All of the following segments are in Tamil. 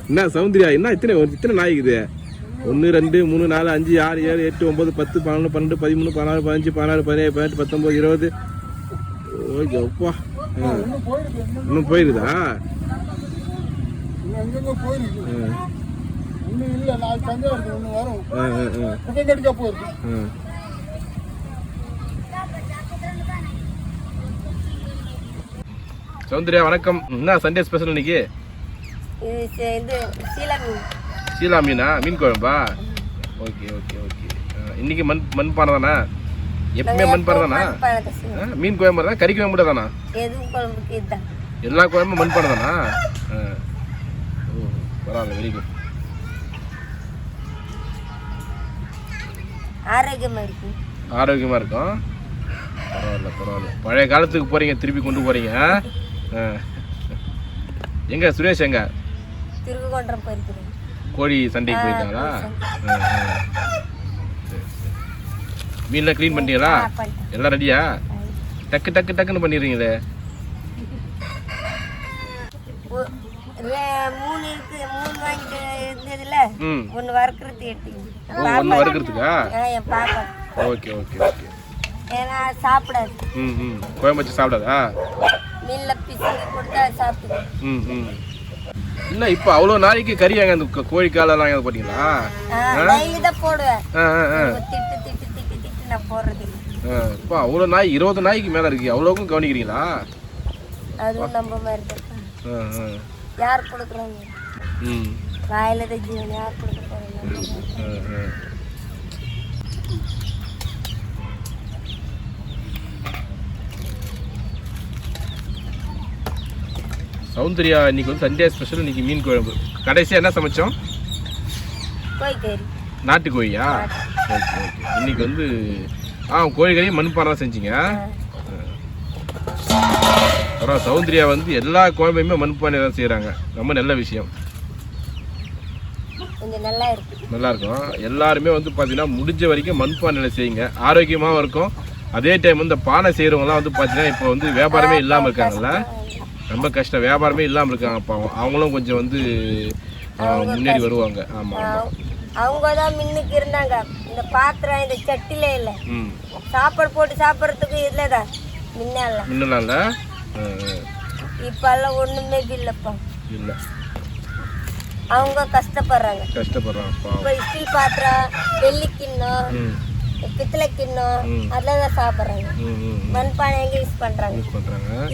என்ன சௌந்தர்யா, என்ன இத்தனை நாய்க்குது? 1 2 3 4 5 6 7 8 9 10 11 12 13 14 15 16 17 18 19 20. ஓகே அப்பா, இன்னும் போயிருக்குதா? சௌந்தர்யா வணக்கம். என்ன சண்டே ஸ்பெஷல் இன்னைக்கு? சீலா மீனா? மீன் குழம்பா? Okay okay okay. இன்னைக்கு மண்பானை தானா? எப்பவுமே மண்பானை தானா? மீன் குழம்பு தான், கறி குழம்பு தானா? எல்லா குழம்பும் மண்பானை தானா? பரவாயில்ல, வெரி குட். ஆரோக்கியமா இருக்கும். பரவாயில்ல பரவாயில்ல. பழைய காலத்துக்கு போறீங்க, திருப்பி கொண்டு போறீங்க. எங்க சுரேஷ் எங்க? திருக்குகொன்றம் போயிருக்கிறேன். கோழி சண்டைக்கு போயிருக்காங்களா? மீன்லாம் க்ளீன் பண்ணிட்டீங்களா? எல்லாம் ரெடியா? டக்கு டக்கு டக்குன்னு பண்ணிடுறீங்களே. 3 வாங்கிட்டு இருந்ததுல ஒன்னு வறுக்கிறதுக்கு எடுத்துக்கிங்க. ஒன்னு வறுக்கிறதுக்கா? என் பாப்பா. Okay okay okay. ஏன்னா சாப்பிடாது. குழம்பு வச்சு சாப்பிடாதா? மீன்ல பிசுக்கு கொடுத்தா சாப்பிடுது. இல்ல இப்ப அவ்வளவு நாளைக்கு கறி வாங்க அந்த கோழி காலெல்லாம் வாங்க போட்டீங்களா? டெய்லி தான் போடுவேன். திட்டு திட்டு திட்டு திட்டு நான் போடுறது. இப்ப அவ்வளவு நாய் 20 நாய்க்கு மேல இருக்கு. அவ்வளவுக்கும் கவனிக்கிறீங்களா? அதுவும் நம்ம மாதிரி தான். யார் கொடுக்குறாங்க? வாயில தான் ஜீவன். யார் கொடுக்க போறாங்க? சௌந்தர்யா, இன்னைக்கு வந்து சண்டே ஸ்பெஷல். இன்னைக்கு மீன் குழம்பு. கடைசியா என்ன சமைச்சோம்? கோழிக்கறி. நாட்டு கோழியா? Okay okay. இன்னைக்கு வந்து கோழிக்கறி மண்பானை தான் செஞ்சீங்க. அப்புறம் சௌந்தர்யா வந்து எல்லா குழம்பையுமே மண்பானை தான் செய்கிறாங்க. ரொம்ப நல்ல விஷயம். நல்லா இருக்கும். எல்லாருமே வந்து பார்த்தீங்கன்னா முடிஞ்ச வரைக்கும் மண்பானையில் செய்யுங்க. ஆரோக்கியமாகவும் இருக்கும். அதே டைம் வந்து பானை செய்கிறவங்களாம் வந்து பார்த்தீங்கன்னா இப்போ வந்து வியாபாரமே இல்லாமல் இருக்காங்கல்ல. ரொம்ப கஷ்டம், வியாபாரமே இல்லாமல் இருக்காங்க. அப்போ அவங்களும் கொஞ்சம் வந்து முன்னேறி வருவாங்க. ஆமாம், அவங்க தான் முன்னுக்கு இருந்தாங்க. இந்த பாத்திரம் இந்த சட்டில இல்லை, சாப்பாடு போட்டு சாப்பிட்றதுக்கு இதில் தான் முன்னலாம்ல. இப்பெல்லாம் ஒன்றுமே இல்லைப்பா. இல்லை, அவங்க கஷ்டப்படுறாங்க. இப்போ ஸ்டீல் பாத்திரம், வெள்ளி கிண்ணம், பித்தளை கிண்ணம் அதெல்லாம் தான் சாப்பிட்றாங்க. மண்பானை எங்க யூஸ் பண்றாங்க?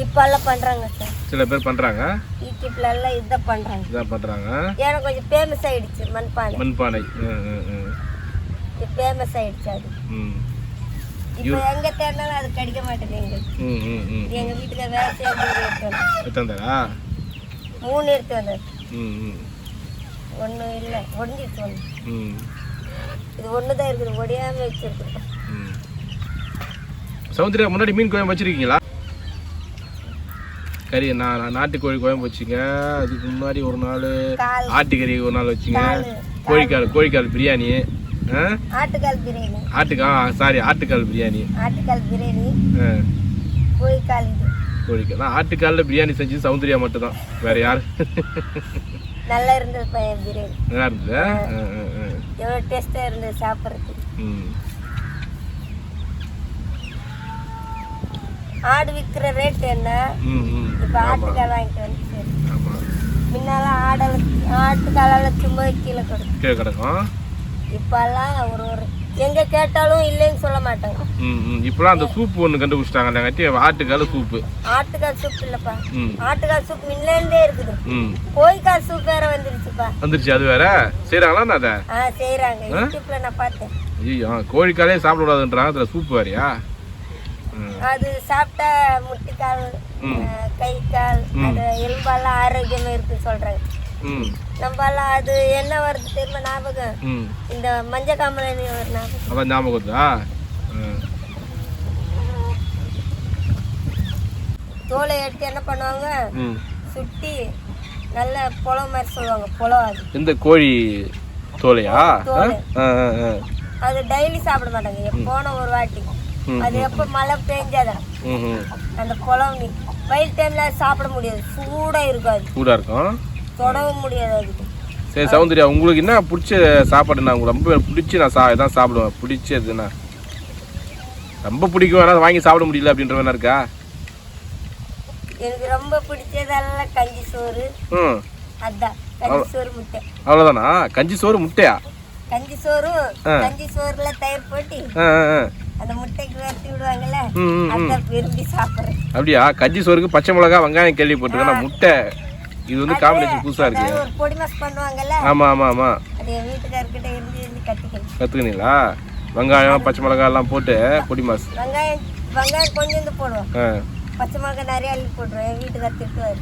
இப்பெல்லாம் பண்றாங்க சார். சில பேர் பண்றாங்க. ஈக்கிப்ல எல்லாம் இதான் பண்றாங்க. ஏன்னா கொஞ்சம் ஃபேமஸ் ஆயிடுச்சு மண்பானை. ஃபேமஸ் ஆயிடுச்சு அது. இப்போ எங்க தேடினாலும் அது கிடைக்க மாட்டேங்குது. எங்க வீட்டுக்கு வேலை எடுத்து வந்தாரா? 3 எடுத்து வந்தாரு. ஒன்றும் இல்லை, ஒடிஞ்சிட்டு ஒன்று. இது ஒண்ணுதான் இருக்குது, ஒடியாம வச்சிருக்கு. சௌந்தர்யா, முன்னாடி மீன் குழம்பு வச்சிருக்கீங்களா? கறி நாட்டுக்கோழி குழம்பு வச்சுங்க. அதுக்கு முன்னாடி ஒரு நாள் ஆட்டுக்கறி ஒரு நாள் வச்சுங்க. கோழிக்கால் பிரியாணி. ஆட்டுக்கால் பிரியாணி. ஆட்டுக்கால் பிரியாணி. கோழிக்கால். ஆட்டுக்காலில் பிரியாணி செஞ்சு சௌந்தர்யா மட்டும் தான், வேற யாரு? நல்லா இருந்தது பிரியாணி. நல்லா இருந்தது. எவ்வளோ டேஸ்டாக இருந்தது சாப்பிட்றதுக்கு. ஆடு விற்கிற ரேட் என்ன? இப்போ ஆட்டுக்கால் வாங்கிட்டு வந்து முன்னால ஆட்டுக்காலால் சும்மா கீழே கிடக்கும். இப்பெல்லாம் ஒரு எங்க கேட்டாலும் இல்லைன்னு சொல்ல மாட்டாங்க. இப்பெல்லாம் அந்த சூப் ஒன்று கண்டுபிடிச்சிட்டாங்க. ஆட்டுக்கால் சூப்பு. ஆட்டுக்கால் சூப் இல்லப்பா, ஆட்டுக்கால் சூப் முன்னே இருக்குது. கோழிக்கால் சூப் வேற வந்துருச்சு. அது வேற செய்யறாங்களா? அதை செய்யறாங்க, யூடியூப்ல நான் பார்த்தேன். ஐயோ, கோழிக்காலே சாப்பிடக்கூடாதுன்றாங்க, அதுல சூப் வேறையா? அது சாப்பிட்டா முட்டிக்கால், கை கால், அது எலும்பெல்லாம் ஆரோக்கியமா இருக்குன்னு சொல்றாங்க. நம்மளாம் அது என்ன வருது தெரியுமா ஞாபகம்? இந்த மஞ்சள் காமலை ஞாபகம். தோலை எடுத்து என்ன பண்ணுவாங்க, சுட்டி நல்ல புலவு மாதிரி சொல்லுவாங்க. புலவு அது. இந்த கோழி தோலையா? அது டெய்லி சாப்பிட மாட்டாங்க, எப்போன ஒரு வாட்டி. அது எப்போ மழை பெஞ்சாதான் அந்த குழம்பு வெயில் டைம்ல சாப்பிட முடியாது, சூடா இருக்காது, சூடா இருக்கும், தொடவும் முடியாது அதுக்கு. சரி சௌந்தர்யா, உங்களுக்கு என்ன பிடிச்ச சாப்பாடுண்ணா? உங்களுக்கு ரொம்ப பிடிச்சி நான் இதான் சாப்பிடுவேன், பிடிச்சதுண்ணா ரொம்ப பிடிக்கும், ஆனால் வாங்கி சாப்பிட முடியல அப்படின்ற மாதிரி இருக்கா? எனக்கு ரொம்ப பிடிச்சதெல்லாம் கஞ்சி சோறு. அதான் கஞ்சி சோறு முட்டை. அவ்வளோதானா? கஞ்சி சோறு முட்டையா? கஞ்சி சோறு, கஞ்சி சோறுல தயிர் போட்டு அந்த முட்டைக்கு வறுத்து விடுவாங்கல்ல, அதான் விரும்பி சாப்பிட்றேன். அப்படியா? கஞ்சி சோறுக்கு பச்சை மிளகா வெங்காயம் கேள்விப்பட்டிருக்கேன், முட்டை இது வந்து காம்பினேஷன் புதுசா இருக்கு. ஒரு பொடி மாஸ் பண்ணுவாங்கல்ல, ஆமா ஆமா ஆமா, அது என் வீட்டுக்காரர்கிட்ட இருந்து கத்துக்கினீங்களா? வெங்காயம் பச்சை மிளகாய் எல்லாம் போட்டு பொடி மாஸ். வெங்காயம் கொஞ்சம் போடுவோம், பச்சை மிளகாய் நிறைய அள்ளி போட்டுருவோம். என் வீட்டுக்காரர் திட்டுவார்,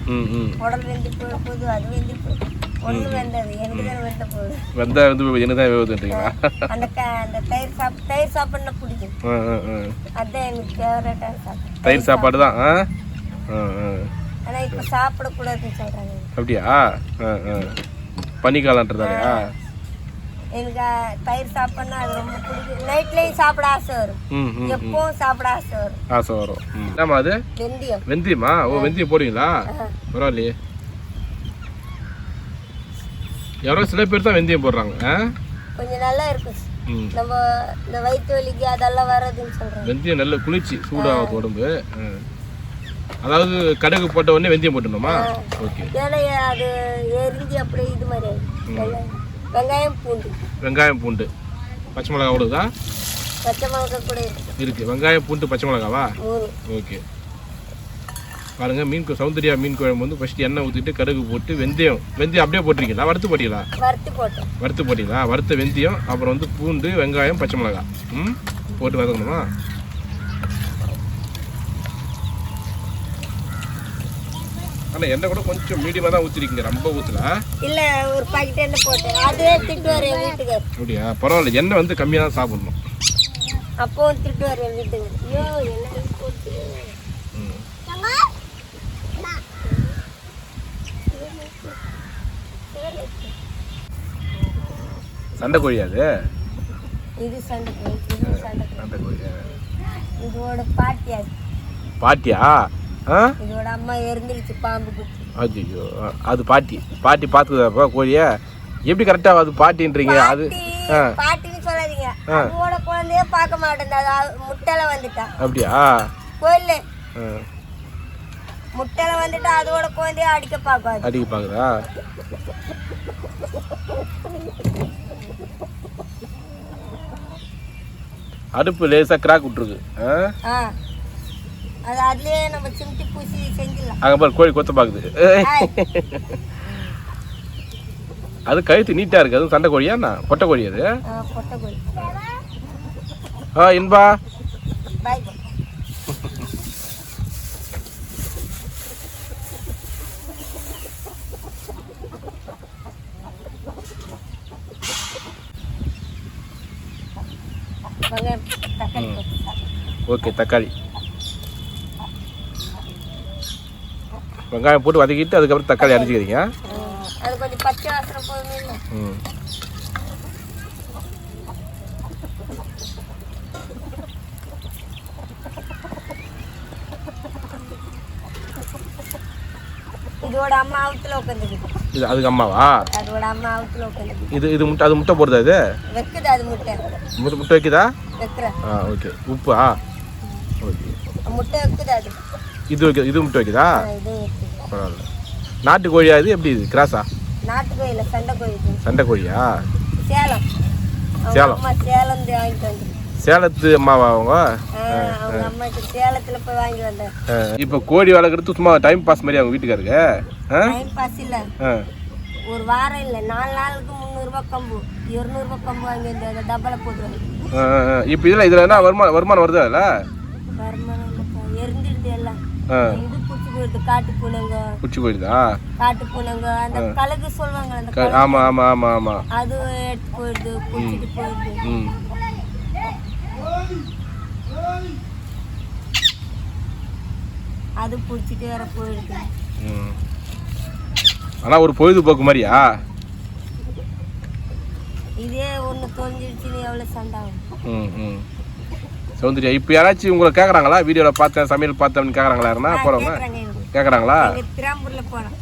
உடல் வெந்து போகுது, அது வெந்து போகுது, ஒண்ணு வெந்தது எனக்கு தான் வெந்த போகுது, வெந்தா வந்து என்ன தான் வேவுதுன்றீங்களா? அந்த தயிர் சாப்பாடுனா பிடிக்கும், அதான் எனக்கு ஃபேவரட்டான சாப்பாடு தயிர் சாப்பாடு தான். ஆனா இப்ப சாப்பிடக்கூடாதுன்னு சொல்றாங்க. அப்படியா? பனிக்காலன்றதாலையா? எனக்கு தயிர் சாப்பிடணும் அது ரொம்ப பிடிக்கும். நைட்லயும் சாப்பிட ஆசை வரும், எப்பவும் சாப்பிட ஆசை வரும். என்னம்மா அது? வெந்தயம். வெந்தயமா? ஓ, வெந்தயம் போடுவீங்களா? பரவாயில்லையே, யாரோ சில பேர் தான் வெந்தயம் போடுறாங்க. கொஞ்சம் நல்லா இருக்கும், நம்ம இந்த வயிற்று வலிக்கு அதெல்லாம் வராதுன்னு சொல்றாங்க. வெந்தயம் நல்ல குளிர்ச்சி, சூடாக உடம்பு. அதாவது கடுகு போட்ட உடனே வெந்தயம் போட்டுணுமா? ஓகே. ஏன்னா அது எரிஞ்சு அப்படியே இது மாதிரி வெங்காயம் பூண்டு. வெங்காயம் பூண்டு பச்சை மிளகா விடுதா? பச்சை மிளகா கூட இருக்கு. வெங்காயம் பூண்டு பச்சை மிளகாவா? ஓகே. பாருங்க, சௌந்தர்யா மீன் குழம்பு வந்து ஃபர்ஸ்ட் எண்ணெய் ஊற்றிட்டு கடுகு போட்டு வெந்தயம் அப்படியே போட்டிருக்கீங்களா? வறுத்து போட்டீங்களா? வறுத்து போட்டீங்களா? வறுத்த வெந்தயம், அப்புறம் வந்து பூண்டு வெங்காயம் பச்சை மிளகா போட்டு வதக்கணுமா? ஆனால் எண்ணெய் கூட கொஞ்சம் மீடியமாக தான் ஊற்றிருக்கீங்க, ரொம்ப ஊற்றல. இல்லை, ஒரு பாக்கெட் எண்ணெய் போட்டேன், அதுவே திட்டுவார் என் வீட்டுக்கார். அப்படியா? பரவாயில்ல, எண்ணெய் வந்து கம்மியாக தான் சாப்பிடணும். அப்போ திட்டுவார் என் வீட்டுக்கார், ஐயோ என்ன போட்டு. சண்டை கோழியா அது? இது சண்டை கோழி. இதோட பாட்டியா? பாட்டியா? இதோட அம்மா இறந்துருச்சு, பாம்பு குத்தி. ஐயோ, அது பாட்டி பார்த்துக்குதாப்பா கோழிய? எப்படி கரெக்டா அது பாட்டின்றீங்க? அது பாட்டின்னு சொல்லாதீங்க, அதோட குழந்தைய பார்க்க மாட்டேன், முட்டையில வந்துட்டா. அப்படியா? கோயில்ல முட்டையில வந்துட்டா அதோட குழந்தைய அடிக்க பாக்குதா? அடுப்பு லேசா கிராக் விட்டுருக்கு. அது அதுலயே நம்ம சிமிட்டி பூசி செஞ்சிடலாம். அங்க பாரு, கோழி கொத்த பாக்குது. அது கழுத்து நீட்டா இருக்கு, அது சண்டை கோழியா? பொட்டை கோழி அது? பொட்டை கோழி. இன்பா பாய். ஓகே, தக்காளி வெங்காயம் போட்டு வதக்கிட்டு அதுக்கப்புறம் தக்காளி அரைச்சிக்கிறீங்க. அது கொஞ்சம் பச்சை வாசனை போகுது. இதோட அம்மா அவுத்துல உட்காந்துருக்கு. இது அதுக்கு அம்மாவா? அதோட அம்மா அவுத்துல உட்காந்துருக்கு. இது முட்டை, அது முட்டை போடுதா? இது வைக்குது, அது முட்டை வைக்குதா? வைக்கிறேன். ஓகே. உப்பா? ஓகே. முட்டை வைக்குது அது. இது முட்டை வைக்குதா? பரவாயில்ல. நாட்டு கோழியா இது? எப்படி இது? கிராஸா? நாட்டு கோழியில சண்டை கோழி. சண்டை கோழியா? சேலம். வாங்கிட்டு வந்து. சேலத்து அம்மாவா அவங்க? அவங்க அம்மாக்கு சேலத்துல போய் வாங்கி வந்தேன். இப்போ கோழி வளர்க்குறது சும்மா டைம் பாஸ் மாதிரி அவங்க வீட்டுக்காருக்கு? டைம் பாஸ் இல்ல, ஒரு வாரம் இல்ல, 4 நாளுக்கு 300 ரூபாய் கம்பு, 200 ரூபாய் கம்பு வாங்கி வந்து டப்பால போட்டுருவாங்க. இப்போ இதுல என்ன வருமானம் வருதா? இல்ல வருமானம் எரிஞ்சிருது எல்லாம். இது புடிச்சு போயிடுது, புடிச்சு போயிடுதா? காட்டு பூனைங்க, அந்த கலகு சொல்லுவாங்க, அந்த ஆமா ஆமா ஆமா ஆமா, அது எடுத்து போயிடுது, புடிச்சிட்டு போயிடுது. அது புடிச்சிட்டு வேற போயிடுது. ஆனா ஒரு பொழுதுபோக்கு மாதிரியா? இதே ஒன்று தொலைஞ்சிடுச்சுன்னு எவ்வளோ சண்டை ஆகும். சௌந்தர்யா இப்போ யாராச்சும் உங்களை கேட்குறாங்களா? வீடியோவில் பார்த்தேன், சமையல் பார்த்தேன் அப்படின்னு கேட்குறாங்களா? யாருன்னா போகிறவங்க கேட்குறாங்களா? திரும்பூர்ல போனோம்,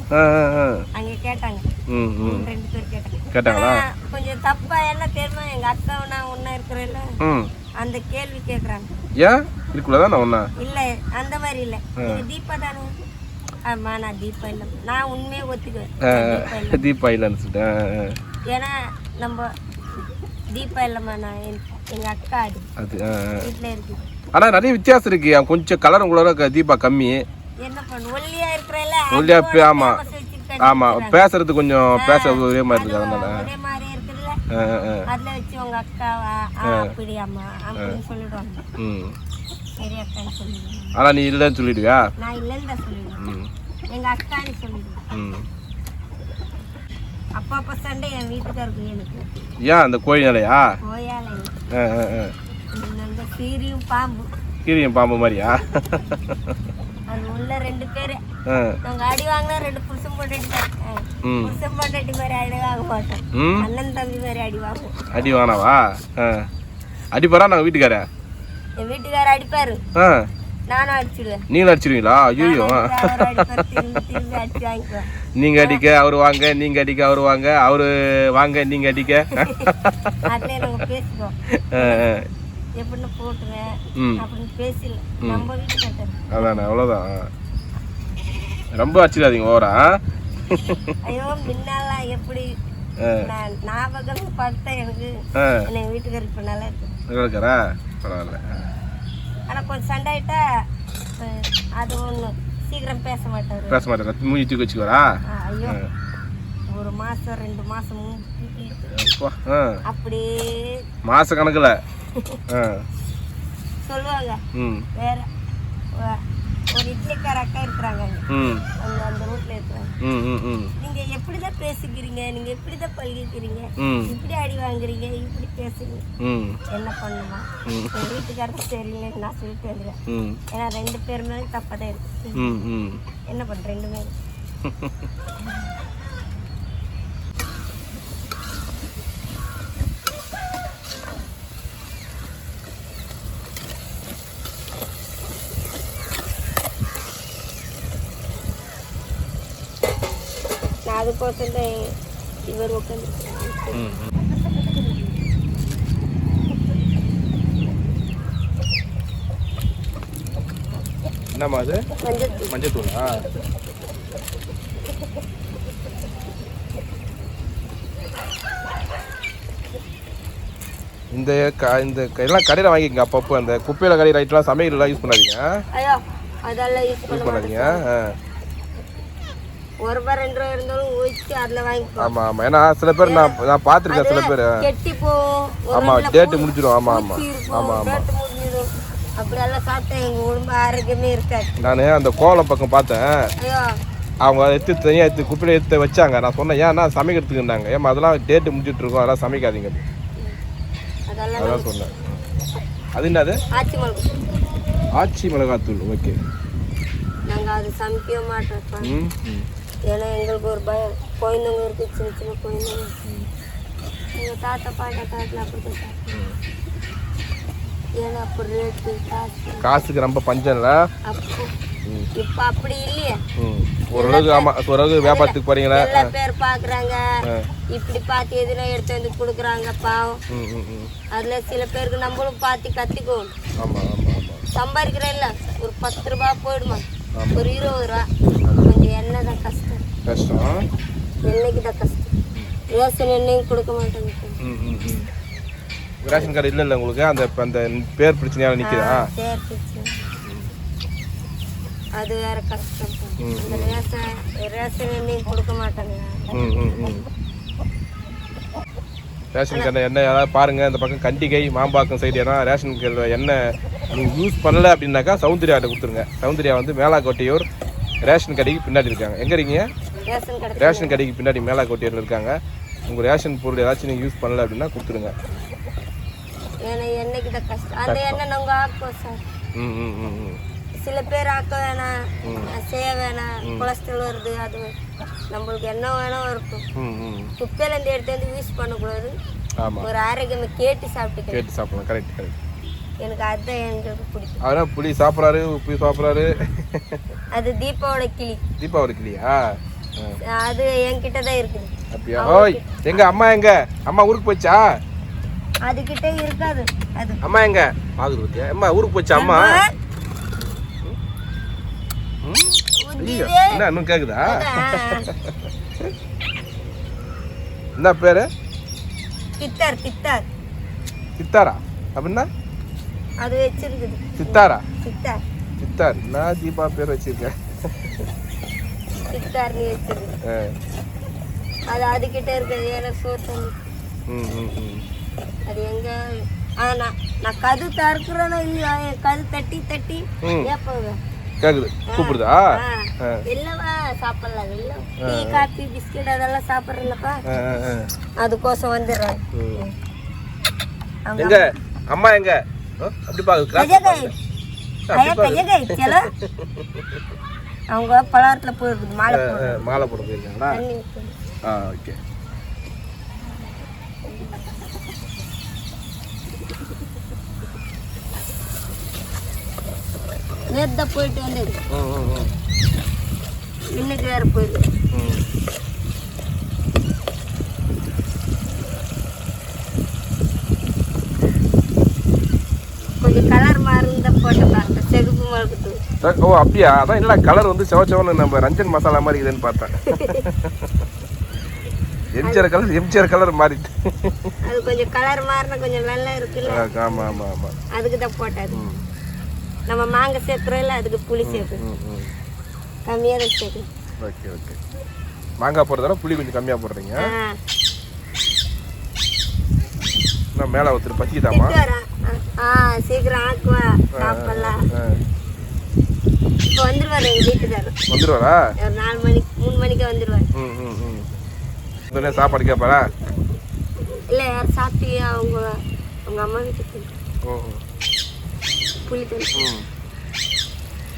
அங்கே கேட்டாங்க. 2 பேர் கேட்டாங்களா? கொஞ்சம் தப்பா என்ன தெரியுமா, எங்க அக்காவனா ஒன்னா இருக்கிறேன்ல அந்த கேள்வி கேக்குறாங்க. ஏன் இருக்குள்ளதான் நான் ஒன்னா இல்ல அந்த மாதிரி இல்ல, நீங்க தீபா தானே? ஆமா நான் தீபா இல்ல, நான் உண்மையே ஒத்துக்குவேன் தீபா இல்லைன்னு சொல்லிட்டேன். ஏன்னா நம்ம தீபா இல்லம்மா, நான் எங்க அக்கா அது வீட்டுல இருக்கு. ஆனா நிறைய வித்தியாசம் இருக்கு, கொஞ்சம் கலர் உங்களோட தீபா கம்மி. என்ன பண்ணு, ஒல்லியா இருக்கிறல ஒல்லியா. ஆமா ஆமா, பேசுறது கொஞ்சம் பேச ஒரே மாதிரி இருக்கு, அதனால ஒரே மாதிரி இருக்குல்ல. அதுல வச்சு உங்க அக்காவா அப்படி அம்மா அப்படின்னு சொல்லிடுவாங்க. சரி அக்கான்னு சொல்லிடுவேன். ஆனா நீ இல்லைன்னு சொல்லிடுவியா? நான் இல்லைன்னு தான் சொல்லிடுவேன், எங்க அக்கான்னு சொல்லிடுவேன். அப்பா சண்டை என் வீட்டுக்காருக்கு எனக்கு. ஏன் அந்த கோழி நிலையா? கோயால சீரியும் பாம்பு. கீரியும் பாம்பு மாதிரியா? அது உள்ள 2 பேரு நாங்க அடி வாங்கினா 2 புருஷன் பொண்டாட்டி மாதிரி அடி வாங்க மாட்டோம், அண்ணன் தம்பி மாதிரி அடி வாங்குவோம். அடி வாங்கினாவா? அடிப்பாரா நாங்க வீட்டுக்கார? என் வீட்டுக்கார அடிப்பாரு, நானும் அடிச்சிடுவேன். நீங்களும் அடிச்சிடுவீங்களா? ஐயோ, திரும்பி அடிச்சு வாங்கிக்குவேன். நீங்க அடிக்க அவரு வாங்க, நீங்க அடிக்க அவரு வாங்க, அவரு வாங்க நீங்க அடிக்க. அதுல நாங்க பேசுவோம், எப்படின்னு போட்டுவேன் அப்படின்னு பேசல. நம்ம வீட்டுக்கு அதானே, அவ்வளவுதான். ரொம்ப அடிச்சிடாதீங்க ஓவரா. ஐயோ முன்னாலாம் எப்படி ஞாபகம் பார்த்தா எனக்கு எங்க வீட்டுக்கார இப்ப நல்லா இருக்கு. பரவாயில்ல. ஆனா கொஞ்சம் சண்டை ஆயிட்டா அது ஒண்ணு சீக்கிரம் பேச மாட்டாரு. மூஞ்சி தூக்கி வச்சுக்குவாரா? ஐயோ 1 மாசம் 2 மாசம் அப்படியே மாச கணக்குல சொல்லுவாங்க. வேற ஒரு இட்லிக்கார அக்கா இருக்கிறாங்க, அந்த ரூட்ல இருக்கிறாங்க. நீங்க எப்படிதான் பேசிக்கிறீங்க, நீங்க எப்படிதான் பழகிக்கிறீங்க, இப்படி அடி வாங்குறீங்க, இப்படி பேசுறீங்க, என்ன பண்ணுமா? என் வீட்டுக்காரருக்கு தெரியல, நான் சொல்லிட்டு வந்துடுறேன். ஏன்னா 2 பேர் மேலே தப்பாதான் இருக்கு. என்ன பண்ற 2 பேரும்? அதுக்கோசம் தான் இவர் உட்காந்து. என்னம்மா அது? மஞ்சத்தூளா? இந்த எல்லாம் கடையில் வாங்கிக்கங்க அப்பப்போ. அந்த குப்பையில கடை ரைட்லாம் சமையல்லாம் யூஸ் பண்ணாதீங்க. ஐயோ அதெல்லாம் யூஸ் பண்ணாதீங்க. ₹1 ₹2 இருந்தாலும் ஊற்றி அதில் வாங்கிப்போம். ஆமாம் ஆமாம், ஏன்னா சில பேர் நான் பார்த்துருக்கேன், சில பேர் கெட்டி போகும். ஆமாம், டேட்டு முடிச்சிடும். ஆமாம் ஆமாம் ஆமாம் ஆமாம், அப்படியெல்லாம் சாப்பிட்டா எங்கள் உடம்பு ஆரோக்கியமே இருக்காது. நான் அந்த கோலம் பக்கம் பார்த்தேன், அவங்க எடுத்து தனியாக எடுத்து குப்பையில் எடுத்து வச்சாங்க. நான் சொன்னேன் ஏன்னா சமைக்கிறதுக்குன்னாங்க. ஏமா அதெல்லாம் டேட்டு முடிச்சுட்டு இருக்கோம், அதெல்லாம் சமைக்காதீங்க. அதான் சொன்னேன். அது என்னது? ஆச்சி மிளகாத்தூள். ஓகே, நாங்கள் அது சமைக்கவே மாட்டோம். ஏன்னா எங்களுக்கு ஒரு பயம், குழந்தைங்க இருக்கு, சின்ன சின்ன குழந்தைங்க. எங்கள் தாத்தா பாட்டா காட்டில் அப்படி ஏன்னா அப்படி ரேட்டு காசுக்கு ரொம்ப பஞ்சம் இல்லை. அப்போ இப்போ அப்படி இல்லையே, ஓரளவுக்கு. ஆமாம், ஓரளவுக்கு வியாபாரத்துக்கு போறீங்களா? எல்லா பேர் பார்க்குறாங்க, இப்படி பார்த்து எதுனா எடுத்து வந்து கொடுக்குறாங்க பாவம். அதில் சில பேருக்கு நம்மளும் பார்த்து கற்றுக்குவோம். ஆமாம் ஆமாம் ஆமாம், சம்பாதிக்கிறேன் இல்லை, ஒரு ₹10 போயிடுமா, ஒரு ₹20. கொஞ்சம் எண்ணெய் தான் கஷ்டம். எண்ணெய்க்கு தான் கஷ்டம். ரேஷன் எண்ணெயும் கொடுக்க மாட்டாங்க. ரேஷன் கார்டு இல்லை உங்களுக்கு? அந்த பேர் பிரச்சனையால நிற்கிறா? பேர் பிரச்சனை அது வேற கஷ்டம். ரேஷன் எண்ணெயும் கொடுக்க மாட்டாங்க. ரேஷன் கார்டு எண்ணெய் யாராவது பாருங்கள், இந்த பக்கம் கண்டிகை மாம்பாக்கம் சைடு ஏன்னா ரேஷன் கார்டு எண்ணெய் நீங்கள் யூஸ் பண்ணலை அப்படின்னாக்கா சௌந்தர்யாட்ட கொடுத்துருங்க. சௌந்தர்யா வந்து மேலாக்கோட்டையூர் ரேஷன் கடைக்கு பின்னாடி இருக்காங்க. எங்கே இருக்கீங்க? ரேஷன் கடைக்கு பின்னாடி மேலாக்கோட்டையூரில் இருக்காங்க. உங்கள் ரேஷன் பொருள் ஏதாச்சும் நீங்கள் யூஸ் பண்ணலை அப்படின்னா கொடுத்துருங்க. சில பேர் ஆக்க வேணாம், செய்ய வேணாம், கொலஸ்ட்ரால் வருது, அது நம்மளுக்கு என்ன வேணும் இருக்கும். குப்பையிலேருந்து எடுத்து வந்து யூஸ் பண்ணக்கூடாது, ஆமாம், ஒரு ஆரோக்கியமா கேட்டு சாப்பிட்டுக்கலாம். கேட்டு சாப்பிடலாம். Correct correct. எனக்கு அதுதான் எங்களுக்கு பிடிக்கும். அதெல்லாம் புளி சாப்பிட்றாரு, உப்பு சாப்பிட்றாரு. அது தீபாவளி கிளி. தீபாவளி கிளியா? அது என்கிட்ட தான் இருக்குது. அப்படியா? ஓய், எங்க அம்மா எங்க? அம்மா ஊருக்கு போச்சா? அது கிட்ட இருக்காது. அது அம்மா எங்க? பாக்குது பத்தியா? அம்மா ஊருக்கு போச்சா அம்மா? ஐயோ, என்ன இன்னும் கேக்குதா? என்ன பேரு? கித்தார். கித்தார் சித்தாரா அப்படின்னா? அது வச்சிருக்குது. சித்தாரா? சித்தார். சித்தார். நான் தீபா பேர் வச்சிருக்கேன். சித்தார் வச்சிருக்கு. அது அதுகிட்ட இருக்குது. எனக்கு சோத்தம். அது எங்க? நான் கது தறுக்குறேன்னா இல்லையா, கது தட்டி தட்டி ஏப்பாங்க கேக்குது. கூப்பிடுதா? இல்லவா சாப்பிடலாம். இல்ல டீ காபி பிஸ்கெட் அதெல்லாம் சாப்பிட்றலப்பா, அதுக்கோசம் வந்துடுறேன். எங்க அம்மா எங்க? அப்படி பாக்குது. அவங்க பழத்துல போயிருக்குது. மாலை போட போயிருக்காங்களா? ஓகே. நேர்த்த போயிட்டு வந்தது. இன்னைக்கு வேற போயிருக்கு. கொஞ்சம் கலர் மாறுந்த போட்டு செகுப்பு மாறுது. ஓ அப்படியா? அதான் இல்ல கலர் வந்து செவச்சவன்னு நம்ம ரஞ்சன் மசாலா மாதிரி இதுன்னு பார்த்தேன். எம்ஜிஆர் கலர் மாறிட்டு. அது கொஞ்சம் கலர் மாறினா கொஞ்சம் நல்லா இருக்குல்ல. ஆமா ஆமா ஆமா, அதுக்கு தான் போட்டாது. நம்ம மாங்காய் சேர்க்குறோம்ல, அதுக்கு புளி சேர்க்கணும். கம்மியாக தான் சேர்க்கணும். Okay okay. மாங்காய் போடுறதால புளி கொஞ்சம் கம்மியாக போடுறீங்க. நான் மேலே ஒருத்தர் பசிக்குதாமா? சீக்கிரம் ஆக்குவா சாப்பிடலாம். இப்போ வந்துருவாரு எங்கள் வீட்டுக்காரர். வந்துருவாரா? ஒரு 4 மணிக்கு 3 மணிக்கு வந்துருவாரு. உடனே சாப்பாடு கேட்பாரா? இல்லை, யார் சாப்பிட்டு அவங்க அம்மா வீட்டுக்கு. புளி தண்ணி.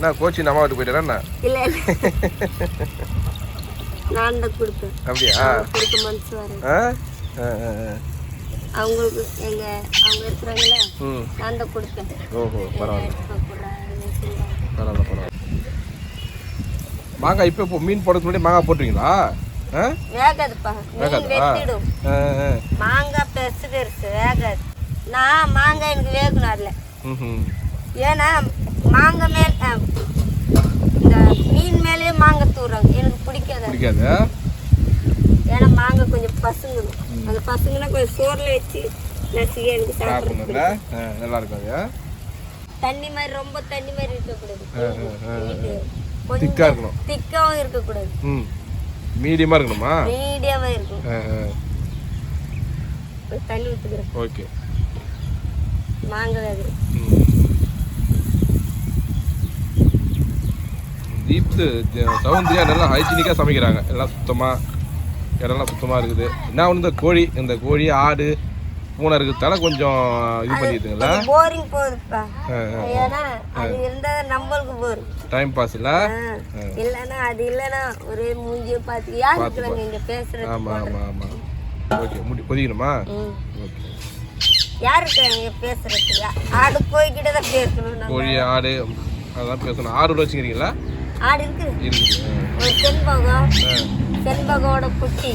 நான் கோச்சின் அம்மா வீட்டுக்கு போயிட்டேன்னா? இல்லை இல்லை, நான் தான் கொடுப்பேன். அப்படியா? கொடுக்க மனசு வர அவங்களுக்கு அவங்க இருக்கிறாங்களே, நான் தான் கொடுப்பேன். ஓஹோ, பரவாயில்ல பரவாயில்ல. மாங்காய் இப்போ மீன் போடுறதுக்கு முன்னாடி மாங்காய் போட்டுருவீங்களா? வேகாதுப்பா, மீன் வெட்டிடும். மாங்காய் பெருசு பெருசு வேகாது. நான் மாங்காய் எனக்கு வேகணும் அதில். ஏன்னா மாங்காய் மேல் இந்த மீன் மேலேயே மாங்காய் தூறாங்க, எனக்கு பிடிக்காது. ஏன்னா மாங்காய் கொஞ்சம் பசுங்கணும். அந்த பசுங்கன்னா கொஞ்சம் சோறில் வச்சு நசுக்கி எனக்கு சாப்பிடுறது நல்லா இருக்காங்க. தண்ணி மாதிரி ரொம்ப தண்ணி மாதிரி இருக்கக்கூடாது, கொஞ்சம் திக்காவும் இருக்கக்கூடாது. மீடியமா இருக்கணுமா? மீடியமா இருக்கும். தண்ணி ஊற்றுக்கிறேன். ஓகே. மாங்காய் வேகுது. தீப்து சௌந்தர்யா நல்லா ஹைஜீனிக்காக சமைக்கிறாங்க. எல்லாம் சுத்தமாக, இடம்லாம் சுத்தமாக இருக்குது. என்ன ஒன்று இந்த கோழி ஆடு பூனை இருக்கிறதால கொஞ்சம் இது பண்ணிடுதுங்களா? போரிங் போகுதுப்பா. ஏன்னா அது இருந்தால் நம்மளுக்கு போரும் டைம் பாஸ் இல்லை. இல்லைன்னா அது இல்லைன்னா ஒரே மூஞ்சியை பார்த்து யார் இருக்கிறாங்க இங்கே பேசுறது. ஆமாம் ஆமாம் ஆமாம். ஓகே, கொதிக்கணுமா? ஓகே. யார் இருக்காங்க இங்கே பேசுறதுக்கு? ஆடு கோழிக்கிட்ட தான் பேசணும். கோழி ஆடு அதான் பேசணும். ஆடு வச்சுக்கிறீங்களா? ஆடு இருக்குது. ஒரு செண்பகோட குட்டி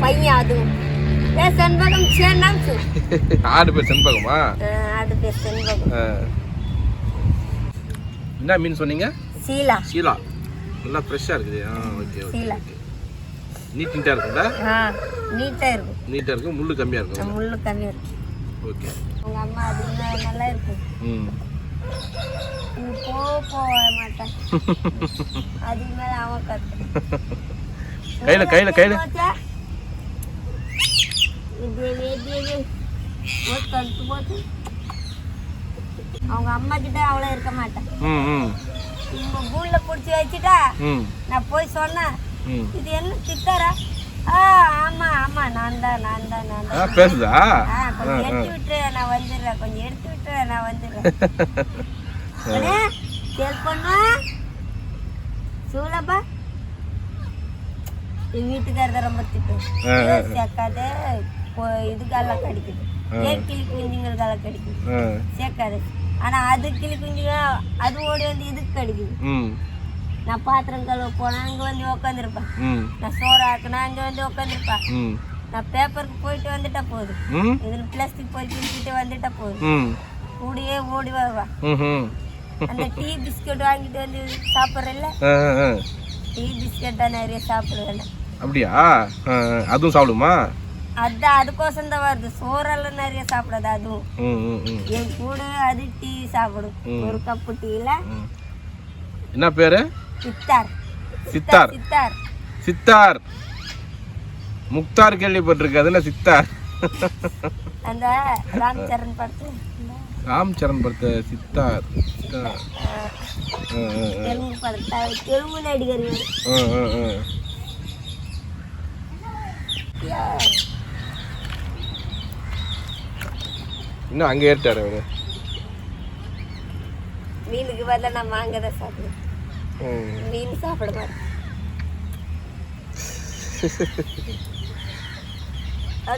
பையன், அதுவும் செண்பகம். ஆடு பேர் செண்பகமா? ஆடு பேர் செண்பகம். என்ன மீன் சொன்னீங்க? சீலா. சீலா நல்லா ஃப்ரெஷ்ஷாக இருக்குது. ஓகே சீலா நீட்டாக இருக்குங்களா? நீட்டாக இருக்கும். நீட்டாக இருக்கும். முள்ளு கம்மியாக இருக்கும். முள்ளு கம்மியாக இருக்கும். ஓகே. உங்கள் அம்மா அது நல்லா இருக்கும். போக மாட்டேன். அதுக்கு மேலே அவன் கத்து கையில் அவங்க அம்மா கிட்ட அவ்வளோ இருக்க மாட்டேன். கூல்ல பிடிச்சி வச்சுட்டா நான் போய் சொன்னேன், இது என்ன சித்தாரா? ஆமா ஆமா நான் தான் பேசுதா? கொஞ்சம் எடுத்து விட்டு நான் வந்துடுறேன், கொஞ்சம் எடுத்து விட்டு நான் வந்துடுறேன். சேல் பண்ணா சூழப்பா. என் வீட்டுக்காரர் ரொம்ப திட்டம், சேர்க்காத இதுக்கெல்லாம் கிடைக்குது, ஏன் கிளி குஞ்சுங்களுக்கெல்லாம் கிடைக்குது, சேர்க்காது. ஆனா அது கிளி குஞ்சுங்க அது ஓடி வந்து இதுக்கு கிடைக்குது. நான் பாத்திரம் கழுவ போனா அங்க வந்து உட்காந்துருப்பேன், நான் சோறு ஆக்குனா அங்க வந்து உட்காந்துருப்பேன், நான் பேப்பருக்கு போயிட்டு வந்துட்டா போதும், இதுல பிளாஸ்டிக் போய் கிழிச்சிட்டு வந்துட்டா போதும், கூடயே ஓடி வருவா. அந்த டீ பிஸ்கட் வாங்கிட்டு வந்து சாப்பிட்றல, டீ பிஸ்கட் தான் நிறைய சாப்பிடுவேன். அப்படியா? அதுவும் சாப்பிடுமா? அதான் அதுக்கோசம் தான் வருது, சோறெல்லாம் நிறைய சாப்பிடாது. அதுவும் என் கூட அது டீ சாப்பிடும், ஒரு கப்பு டீல. என்ன பேரு? சித்தார். சித்தார் சித்தார் சித்தார். முக்தார் கேள்விப்பட்டிருக்கு, அது என்ன சித்தார்? அந்த ராம்சரண் படத்துல ராம்சரண் படத்தை சித்தார். தெலுங்கு படத்தை தெலுங்கு நடிகர். இன்னும் அங்கே ஏறிட்டாரு அவரு. மீனுக்கு பதிலா நான் மாங்கதான் சாப்பிடுவேன், மீன் சாப்பிட மாட்டேன்.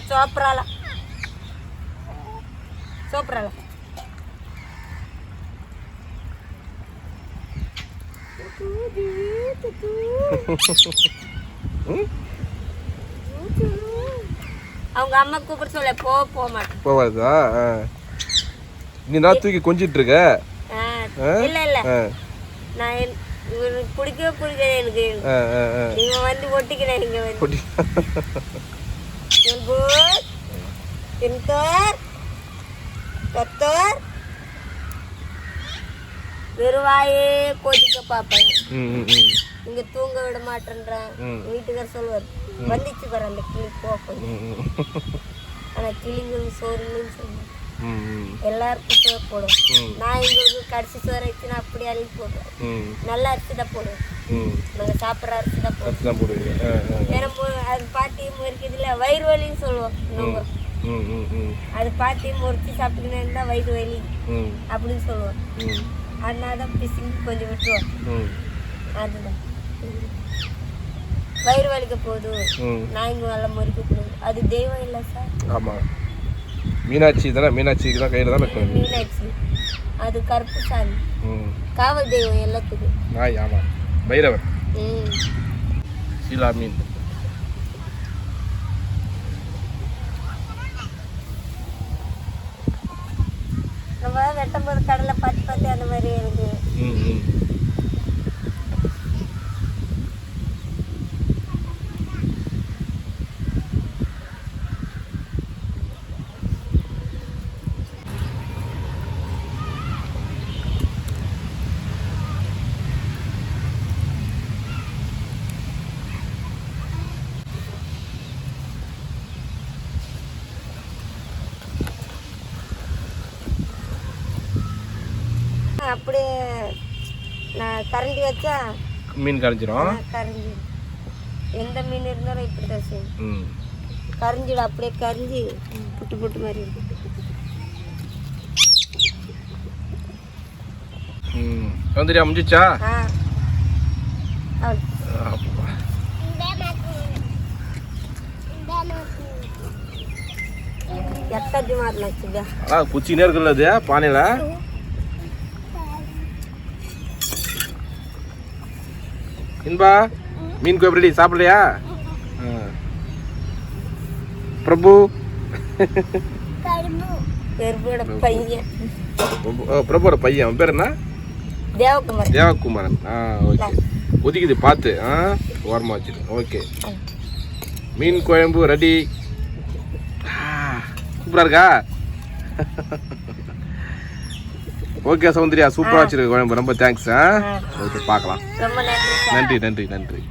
சோப்ராலா சோப்ராலா அவங்க அம்மா கூப்பிட சொல்ல போக மாட்டேன். போவாதா? நீ நான் தூக்கி கொஞ்சிட்டு இருக்க? இல்ல இல்ல, நான் இவனுக்கு பிடிக்கவே பிடிக்காது எனக்கு. இவன் வந்து ஒட்டிக்கிறேன் இங்க வந்து வெறுவாயே கொதிக்க பாப்பேன், இங்க தூங்க விட மாட்டேன்றான். வீட்டுக்கார சொல்லுவார், வந்துச்சு பாரு அந்த கிளி போகும். ஆனா கிளிங்களுக்கு சோறுன்னு சொல்லுவேன், எல்லாருக்கும் சோறு போடும். நான் எங்களுக்கு கடைசி சோறு வச்சுன்னா அப்படி அள்ளி போடுவேன், நல்ல அரிசி தான் போடுவேன், நாங்க சாப்பிட்ற அரிசி தான் போடுவோம். ஏன்னா அது பாட்டி முறிக்கிறதுல வயிறு வலின்னு சொல்லுவோம், அது பாட்டி முறிச்சு சாப்பிட்டுக்கினே இருந்தா வயிறு வலி அப்படின்னு சொல்லுவோம். அதனாலதான் பிசிங்க கொஞ்சம் விட்டுருவோம். அதுதான் வயிறு வலிக்க போகுது, நான் இங்க நல்லா முறிக்க கூடாது, அது தெய்வம் இல்லை சார். ஆமா, மீனாட்சி தானே, மீனாட்சிக்கு தான் கையில தான் இருக்கும். மீனாட்சி அது கருப்பு சாமி, காவல் தெய்வம் எல்லாத்துக்கும். ஆமா, பைரவர். சீலா மீன். நம்ம வெட்டும்போது கடலை பார்த்து பார்த்து அந்த மாதிரி இருக்கு. அப்படியே நான் கரண்டி வச்சா மீன் கரைஞ்சிரும். கரைஞ்சி எந்த மீன் இருந்தாலும் இப்படி தான் செய்யும், கரைஞ்சிடும். அப்படியே கரைஞ்சி புட்டு புட்டு மாதிரி இருக்கும். வந்துடியா? முடிஞ்சிச்சா? எட்டாச்சு மாறலாச்சுங்க. குச்சினே இருக்குல்ல அது பானையில. இன்பா மீன் கோபி ரெடி, சாப்பிடலையா? பிரபு பையன், பிரபுவோட பையன், அவன் பேர் என்ன? தேவகுமார். தேவகுமாரன். ஓகே, ஒதுக்கிது பார்த்து ஓரமாக வச்சுட்டு. ஓகே, மீன் குழம்பு ரெடி. சூப்பராக இருக்கா? ஓகே சௌந்தர்யா, சூப்பராக வச்சிருக்க குழம்பு, ரொம்ப தேங்க்ஸ். ஓகே, பார்க்கலாம். ரொம்ப நன்றி. நன்றி நன்றி நன்றி.